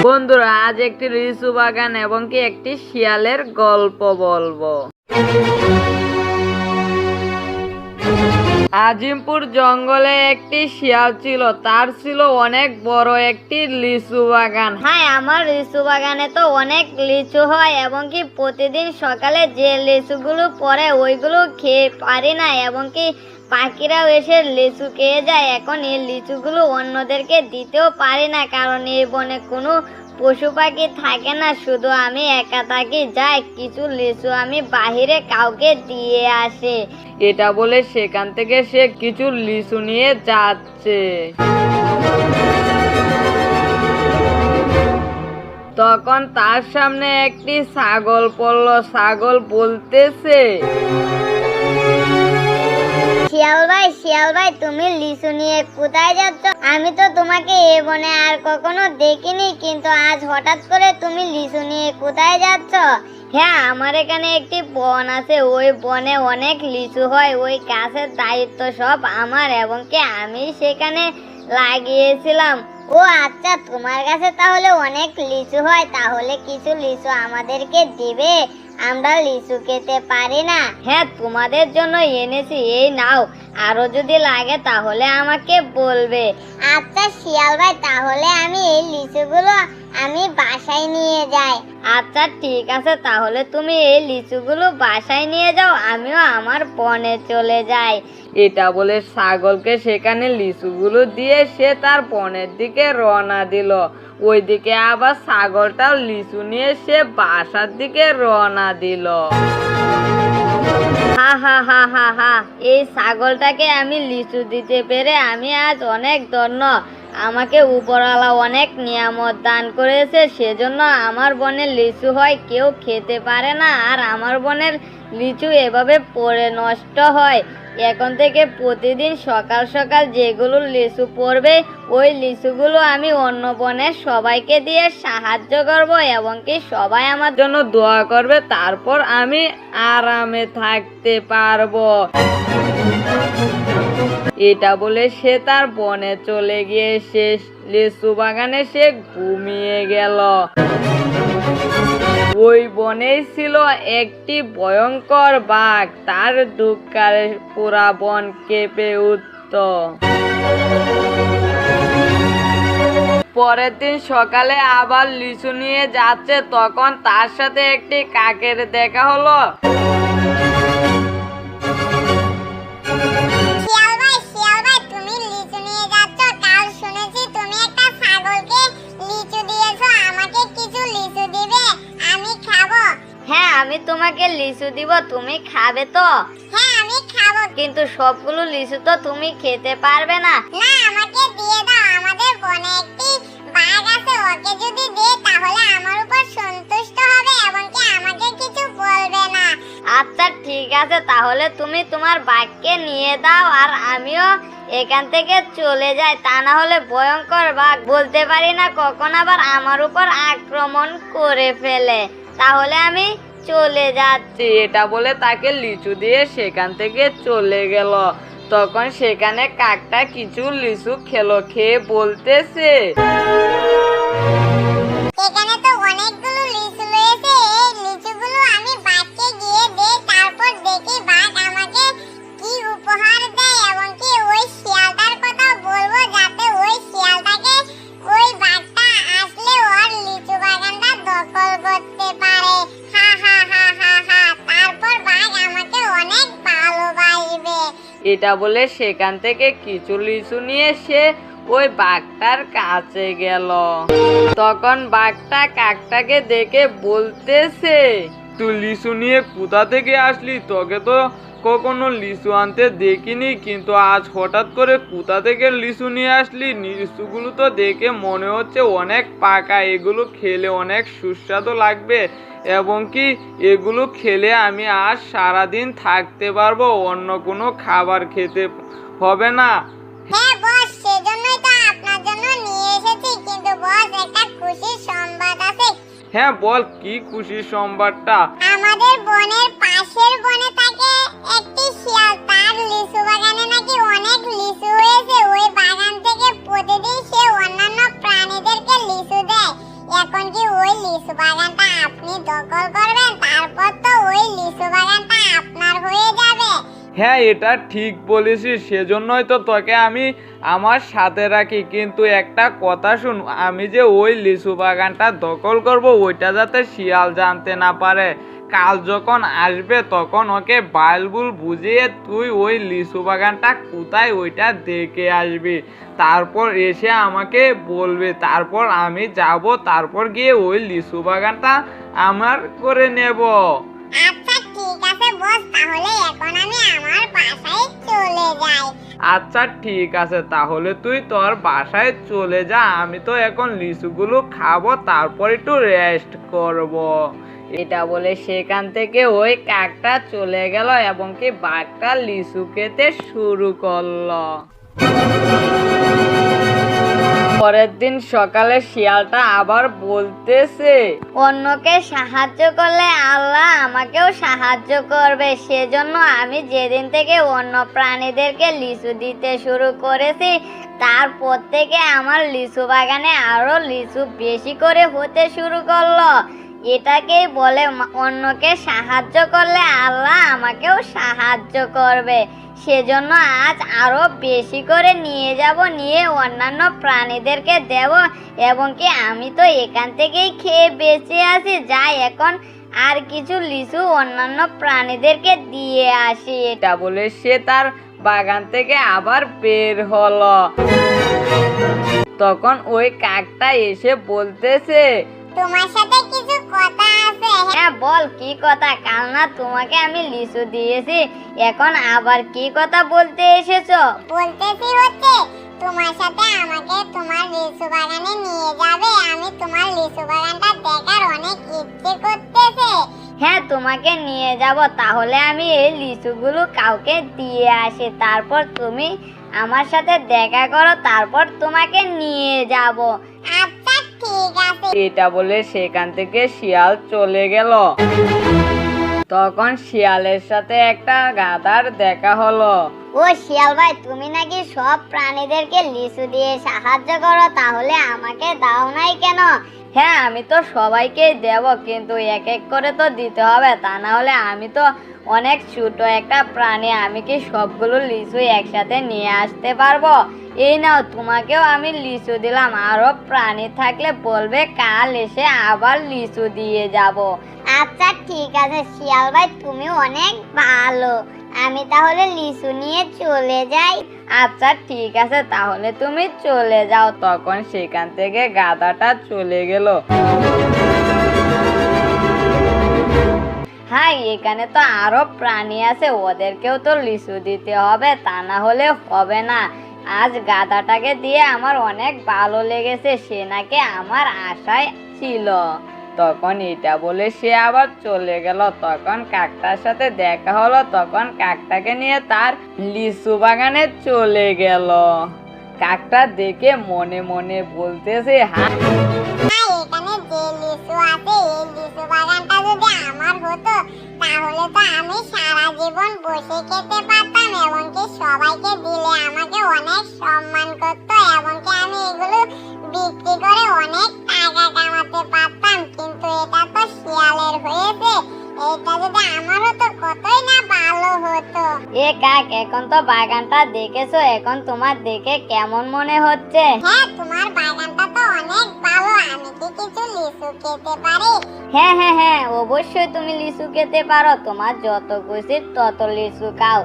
বন্ধুরা, আজ একটি লিচু বাগান এবং কি একটি শিয়ালের গল্প বলবো। আজিমপুর জঙ্গলে একটি শিয়াল ছিল, তার ছিল অনেক বড় একটি লিচু বাগান। হ্যাঁ, আমার লিচু বাগানে তো অনেক লিচু হয় এবং কি প্রতিদিন সকালে যে লিচুগুলো পড়ে ওইগুলো খেয়ে পারি না এবং কি পাখিরাও এসে লিচু খেয়ে যায়। এখন এই লিচুগুলো অন্যদেরকে দিতেও পারি না, কারণ এই বনে কোনো পশু পাখি থাকে না, শুধু আমি একা থাকি। যাই কিছু লিচু আমি বাহিরে কাউকে দিয়ে আসে। এটা বলে সেখান থেকে সে কিছু লিচু নিয়ে যাচ্ছে। তখন তার সামনে একটি ছাগল পড়লো। ছাগল বলতেছে, শিয়াল ভাই তুমি লিচু নিয়ে কোথায় যাচ্ছ? আমি তো তোমাকে এ বনে আর কখনো দেখিনি, কিন্তু আজ হঠাৎ করে তুমি লিচু নিয়ে কোথায় যাচ্ছ? হ্যাঁ, আমার এখানে একটি বন আছে, ওই বনে অনেক লিচু হয়, ওই গাছের দায়িত্ব সব আমার এবং কি আমি সেখানে লাগিয়েছিলাম। ও আচ্ছা, তোমার কাছে তাহলে অনেক লিচু হয়, তাহলে কিছু লিচু আমাদেরকে দিবে? আমরা লিচু খেতে পারি না। হ্যাঁ, তোমাদের জন্য এনেছি, এই নাও, আরো যদি লাগে তাহলে আমাকে বলবে। আচ্ছা শিয়াল ভাই, তাহলে আমি এই লিচুগুলো আমি বাসায় নিয়ে যাই। আচ্ছা ঠিক আছে, তাহলে তুমি এই লিচুগুলো বাসায় নিয়ে যাও, আমিও আমার বনে চলে যাই। এটা বলে ছাগলকে সেখানে লিচুগুলো দিয়ে সে তার বনের দিকে রওনা দিল। ওইদিকে আবার ছাগলটাও লিচু নিয়ে সে বাসার দিকে রওনা দিল। হা হা হা হা হা, এই ছাগলটাকে আমি লিচু দিতে পেরে আমি আজ অনেক ধন্য। আমাকে উপরওয়ালা অনেক নিয়ামত দান করেছে, সেজন্য আমার বনের লিচু হয়, কেউ খেতে পারে না, আর আমার বনের লিচু এভাবে পড়ে নষ্ট হয়। এখন থেকে প্রতিদিন সকাল সকাল যেগুলো লিচু পড়বে ওই লিচুগুলো আমি অন্য বনের সবাইকে দিয়ে সাহায্য করব এবং কি সবাই আমার জন্য দোয়া করবে, তারপর আমি আরামে থাকতে পারবো। এটা বলে সে তার বনে চলে গিয়ে সে লিচু বাগানে সে ঘুমিয়ে গেল। ওই বনেই ছিল একটি ভয়ঙ্কর বাঘ, তার দুঃখারে পুরা বন কেঁপে উঠত। পরের দিন সকালে আবার লিচু নিয়ে যাচ্ছে, তখন তার সাথে একটি কাকের দেখা হলো। আমি তোমাকে লিচু দিব, তুমি খাবে তো? হ্যাঁ আমি খাবো, কিন্তু সবগুলো লিচু তো তুমি খেতে পারবে না। না, আমাকে দিয়ে দাও, আমাদের বনে একটি বাঘ আছে, ওকে যদি দেই তাহলে আমার উপর সন্তুষ্ট হবে এবং কি আমাকে কিছু বলবে না। আচ্ছা ঠিক আছে, তাহলে তুমি তোমার বাঘকে নিয়ে দাও আর আমিও এখান থেকে চলে যাই, তা না হলে ভয়ঙ্কর বাঘ বলতে পারি না কখন আবার আমার উপর আক্রমণ করে ফেলে। তাহলে আমি চলে যাচ্ছি। এটা বলে তাকে লিচু দিয়ে সেখান থেকে চলে গেল। তখন সেখানে কাকটা কিছু লিচু খেলো, খেয়ে বলতেছে, এখানে তো অনেকগুলো লিচু রয়েছে, এই লিচুগুলো আমি বাঘকে গিয়ে দেই, তারপর দেখি বাঘ আমাকে কি উপহার দেয় এবং কি ওই শিয়ালটার কথা বলবো, যাতে ওই শিয়ালটাকে ওই বাঘটা আসলে ওর লিচু বাগানটা দখল করতে পারে। হা হা হা হা হা, তারপর বাঘ আমাকে অনেক ভালোবাসবে। এটা বলে সেখান থেকে কিছু লিচু নিয়ে সে ওই বাঘটার কাছে গেল। তখন বাঘটা কাকটাকে দেখে বলতেছে, তুই লিচু নিয়ে কোথা থেকে আসলি? তোকে তো কখনো লিচু আনতে দেখিনি, কিন্তু আজ হঠাৎ করে কোথা থেকে লিচু নিয়ে আসলি? লিচুগুলো তো দেখে মনে হচ্ছে অনেক পাকা, এগুলো খেলে অনেক সুস্বাদু লাগবে এবং কি এগুলো খেলে আমি আজ সারাদিন থাকতে পারবো, অন্য কোনো খাবার খেতে হবে না। হ্যাঁ বস, সেজন্যই তো আপনার জন্য নিয়ে এসেছি, কিন্তু বস একটা খুশির সংবাদ আছে। হ্যাঁ বল, কি খুশির সংবাদটা? আমাদের বনের পাশের বনে থাকে একটি শিয়াল, তার লিচু বাগানে নাকি অনেক লিচু হয়েছে, ওই বাগান থেকে প্রতিদিন সে অন্যান্য প্রাণীদেরকে লিচু দেয়। এখন কি ওই লিচু বাগানটা আপনি দখল করবেন, তারপর তো ওই লিচু বাগানটা আপনার হয়ে যাবে। হ্যাঁ, এটা ঠিক বলেছিস, সেজন্যই তো তোকে আমি আমার সাথে রাখি। কিন্তু একটা কথা শুন, আমি যে ওই লিচু বাগানটা দখল করব ওইটা যাতে শিয়াল জানতে না পারে। কাল যখন আসবে তখন ওকে বালবুল বুঝিয়ে তুই ওই লিচু বাগানটা কোথায় ওইটা দেখে আসবি, তারপর এসে আমাকে বলবে, তারপর আমি যাব, তারপর গিয়ে ওই লিচু বাগানটা আমার করে নেব। আচ্ছা ঠিক আছে বস, তাহলে এখন আমি আমার বাসায় চলে যাই। আচ্ছা ঠিক আছে, তাহলে তুই তোর বাসায় চলে যা। আমি তো এখন লিচুগুলো খাবো, তারপর একটু রেস্ট করব। এটা বলে সেখান থেকে ওই কাকটা চলে গেল এবং কি বাঘটা লিচু খেতে শুরু করলো। পরের দিন সকালে শিয়ালটা আবার বলতেছে, অন্যকে সাহায্য করলে আল্লাহ আমাকেও সাহায্য করবে। সেজন্য আমি যেদিন থেকে অন্য প্রাণীদেরকে লিচু দিতে শুরু করেছি, তারপর থেকে আমার লিচু বাগানে আরো লিচু বেশি করে হতে শুরু করলো। এটাকেই বলে অন্যকে সাহায্য করলে আল্লাহ আমাকেও সাহায্য করবে। সেজন্য আজ আরো বেশি করে নিয়ে যাব, নিয়ে অন্যান্য প্রাণীদেরকে দেব। এবং কি আমি তো এখান থেকেই খেয়ে বেঁচে আছি, যাই এখন আর কিছু লিচু অন্যান্য প্রাণীদেরকে দিয়ে আসি। এটা বলে সে তার বাগান থেকে আবার বের হলো। তখন ওই কাকটা এসে বলতেছে, তোমার সাথে কিছু কথা আছে। হ্যাঁ বল, কি কথা? কাল না তোমাকে আমি লিচু দিয়েছি, এখন আবার কি কথা বলতে এসেছো? বলতেছি হচ্ছে তোমার সাথে আমাকে তোমার লিচু বাগানে নিয়ে যাবে, আমি তোমার লিচু বাগানটা দেখার অনেক ইচ্ছে করতেছে। হ্যাঁ তোমাকে নিয়ে যাব, তাহলে আমি এই লিচুগুলো কাউকে দিয়ে আসি, তারপর তুমি আমার সাথে দেখা করো, তারপর তোমাকে নিয়ে যাব। আচ্ছা ঠিক আছে। এটা বলে সেখান থেকে শিয়াল চলে গেল। তখন শিয়ালের সাথে একটা গাধার দেখা হলো। ও শিয়াল ভাই, তুমি নাকি সব প্রাণীদেরকে লিচু দিয়ে সাহায্য করো, তাহলে আমাকে দাও নাই কেন? হ্যাঁ আমি তো সবাইকে দেব, কিন্তু এক এক করে তো দিতে হবে, তা না হলে আমি তো অনেক ছোট একটা প্রাণী, আমি কি সবগুলো লিচু একসাথে নিয়ে আসতে পারবো? এই নাও, তোমাকেও আমি লিচু দিলাম, আরো প্রাণী থাকলে বলবে, কাল এসে আবার লিচু দিয়ে যাব। আচ্ছা ঠিক আছে শিয়াল ভাই, তুমি অনেক ভালো, আমি তাহলে লিচু নিয়ে চলে যাই। আচ্ছা ঠিক আছে, তাহলে তুমি চলে যাও। তখন সেখান থেকে গাধাটা চলে গেল। হ্যাঁ, এখানে তো আরো প্রাণী আছে, ওদেরকেও তো লিচু দিতে হবে, তা না হলে হবে না। আজ গাধাটাকে দিয়ে আমার অনেক ভালো লেগেছে, সে নাকি আমার আশায় ছিল। তখন এটা বলে সে আবার চলে গেল। তখন কাকটার সাথে দেখা হলো, তখন কাকটাকে নিয়ে তার লিচু বাগানে চলে গেল। কাকটা দেখে মনে মনে বলতেছে, হ্যাঁ এখানে যে লিচু আছে, এই লিচু বাগানটা যদি আমার হতো, তাহলে তো আমি সারা জীবন বসে খেতে পারতাম, এবং কি সবাইকে দিলে আমাকে অনেক সম্মান করতো, এবং কি আমি এগুলো বিক্রি করে অনেক টাকা কামাতে পারতাম। কিন্তু এটা তো শিয়ালের হয়েছে, এটা যদি আমার হতো কতই না ভালো হতো। এ কাক, এখন তো বাগানটা দেখেছো, এখন তোমার দেখে কেমন মনে হচ্ছে? হ্যাঁ, তোমার বাগানটা তো অনেক ভালো, আমি কি কিছু লিচু খেতে পারি? হ্যাঁ হ্যাঁ হ্যাঁ, অবশ্যই তুমি লিচু খেতে পারো, তোমার যত খুশি তত লিচু খাও।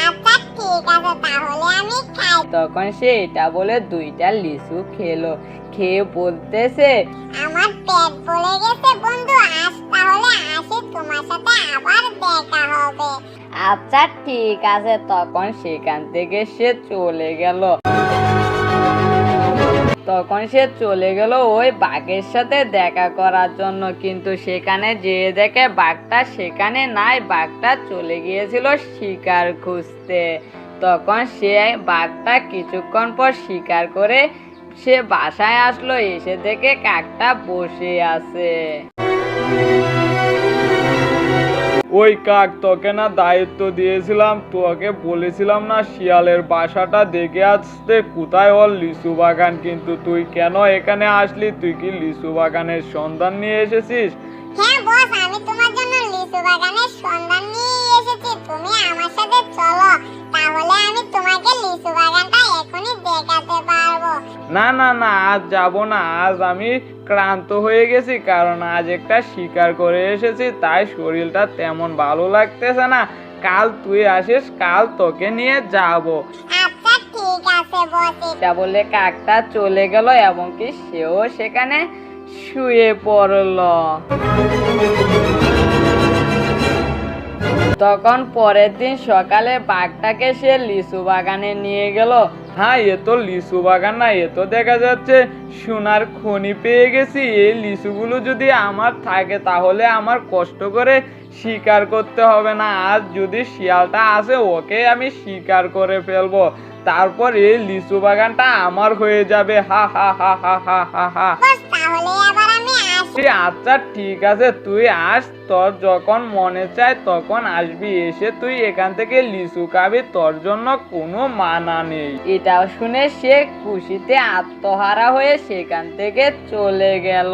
আচ্ছা ঠিক আছে, তাহলে আমি খাই। তখন সে এটা বলে দুইটা লিচু খেলো, খেয়ে বলতেছে, আমার পেট ভরে গেছে বন্ধু, আজ তাহলে আসি, তোমার সাথে আবার দেখা হবে। আচ্ছা ঠিক আছে। তখন সেখান থেকে সে চলে গেল। ওই বাঘের সাথে দেখা করার জন্য, কিন্তু সেখানে যেয়ে দেখে বাঘটা সেখানে নাই, বাঘটা চলে গিয়েছিল শিকার খুঁজতে। তখন সে বাঘটা কিছুক্ষণ পর শিকার করে সে বাসায় আসলো, এসে দেখে কাকটা বসে আছে। ওই কাক, তোকে না দায়িত্ব দিয়েছিলাম, তোকে বলেছিলাম না শিয়ালের বাসাটা দেখে আসতে কোথায় ওর লিচু বাগান, কিন্তু তুই কেন এখানে আসলি? তুই কি লিচু বাগানের সন্ধান নিয়ে এসেছিস? হ্যাঁ বস, আমি তোমার জন্য লিচু বাগানের সন্ধান নিয়ে এসেছি। তুমি আমার সাথে চলো, তাহলে আমি তোমাকে লিচু বাগানটা এখনই দেখাতে পারবো। না না না, আজ যাব না। আজ আমি ক্লান্ত হয়ে গেছি, কারণ আজ একটা শিকার করে এসেছি, তাই শরীরটা তেমন ভালো লাগতেছে না। কাল তুই আসিস, কাল তোকে নিয়ে যাব। আচ্ছা ঠিক আছে বস। এটা বলে কাকটা চলে গেল এবং কি সেও সেখানে শুয়ে পড়ল। তখন পরের দিন সকালে বাঘটাকে সে লিচু বাগানে নিয়ে গেল। হ্যাঁ, এ তো লিচু বাগান না, এ তো দেখা যাচ্ছে সোনার খনি পেয়ে গেছি। এই লিচুগুলো যদি আমার থাকে তাহলে আমার কষ্ট করে শিকার করতে হবে না। আজ যদি শিয়ালটা আসে, ওকে আমি শিকার করে ফেলবো, তারপর এই লিচু বাগানটা আমার হয়ে যাবে। হা হা হা হা হা হা হা। বস, তাহলে এবার আমি আসি। আচ্ছা ঠিক আছে, তুই আস, তোর যখন মনে চায় তখন আসবি, এসে তুই এখান থেকে লিচু খাবি, তোর জন্য কোনো মানা নেই। এটা শুনে সে খুশিতে আত্মহারা হয়ে সেখান থেকে চলে গেল।